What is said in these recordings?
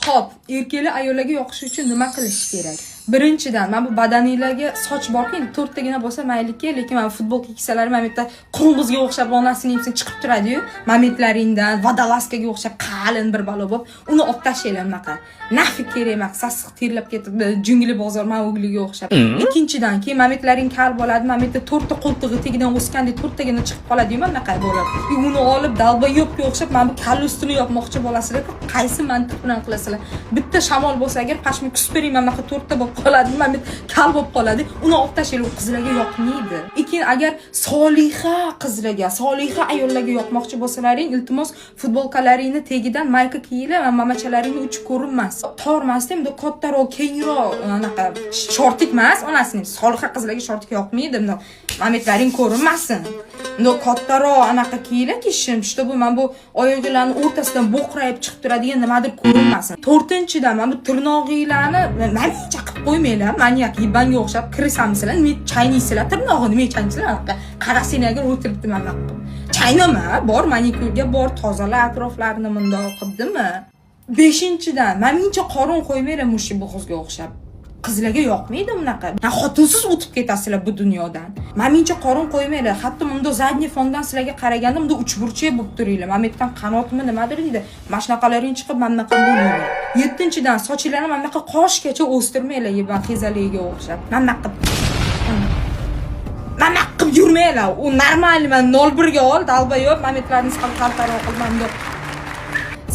Xo'p, erkaklar ayollarga yoqishi uchun nima qilish kerak? Birinchidan, men bu badaninglarga soch borki, 4 tagina bo'lsa mayli-ki, lekin men futbolka kiysalarim men bitta qo'ng'izga o'xshab onasining hepsini chiqib turadi-yu, momentlaringdan vodolaskaga o'xshab qalin bir balo bo'lib, uni olib tashlaylar bunaqa. Nafi kerak emas, sassiq terlab ketib, jungli bozor mavugliga o'xshab. Ikkinchidan, keyin momentlaring kal bo'ladi, momentda 4 ta qo'ltig'i tegidan o'sgandek 4 tagina chiqib qoladi-yu, men bunaqa bo'lib. Uni olib dalbayobga o'xshab, men bu kal ustini yopmoqchi bo'lasizlar, qaysi mantiq bilan qilasizlar? Bitta shamol bo'lsa agar pashma kuspering mana bunaqa 4 ta bo'lib qoladi, mana kal bo'lib qoladi. Uni olib tashlaylar, qizlarga yoqmaydi. Lekin agar soliha qizlarga, soliha ayollarga yoqmoqchi bo'lsalaring, iltimos futbolkalaringni tegidan mayka kiyinglar va mamachalaringni uchi ko'rinmas. Tormasda endi kattaroq, kengroq, anaqa shortik emas, onasining soliha qizlarga shortik yoqmaydi. Buni mametlaring ko'rinmasin. Endi kattaroq anaqa kiyinglar kishim, shtob men bu oyoqlarni o'rtasidan bo'qrayib chiqib turadigan nimadir ko'rinmasin. 4-dan men bu tirnog'inglarni manicha qilib qo'ymanglar. Maniyak yibanga o'xshab kirisamisizlar, nima chaynaysizlar, tirnog'ini nima chaynaysizlar? Qarasinglar agar o'tiribdi mana bu. Chaynama, bor manikurga bor, tozala atroflarini bundoq qildimi? 5-dan, menimcha qorin qo'ymanglar mushi bo'g'izga o'xshab. Qizlarga yoqmaydi bunaqa. Xotinsiz o'tib ketasizlar bu dunyodan. Menimcha qorin qo'ymanglar. Hatto bunda zadniy fondan sizlarga qaraganda bunda uchburchak bo'lib turinglar. Mametdan qanotmi nimadir deydi. Mashnaqalaring chiqib mana bunaqa bo'lmaydi. 7-dan sochinglarni mana bunaqa qoshgacha o'stirmanglar, yeban xezaliga o'xshab. Mana qilib yurmanglar. U normal, men 01 ga ol, dalbayob mametlarni qalqartaroq qilmamda.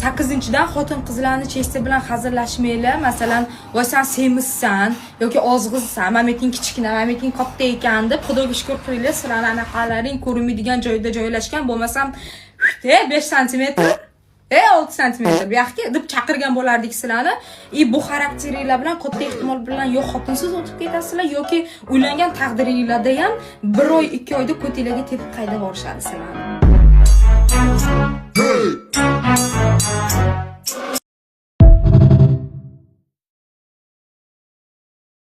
8-dan xotin qizlarni chesti bilan hazillashmanglar. Masalan, "Voy sen semizsan yoki ozg'izsan, mameting kichkina, mameting katta ekan" deb xudoga shukr qilinglar. Sizlarning anaqalaring ko'rinmaydigan joyda joylashgan, bo'lmasam 5 sm 6 sm bu yoqqa deb chaqirgan bo'lardik sizlarni. Bu xarakteringlar bilan katta ehtimol bilan yo xotinsiz o'tib ketasizlar yoki uylangan taqdiringlarda ham 1 oy 2 oyda ko'tinglarga tepib qayda borishadi sizlarni.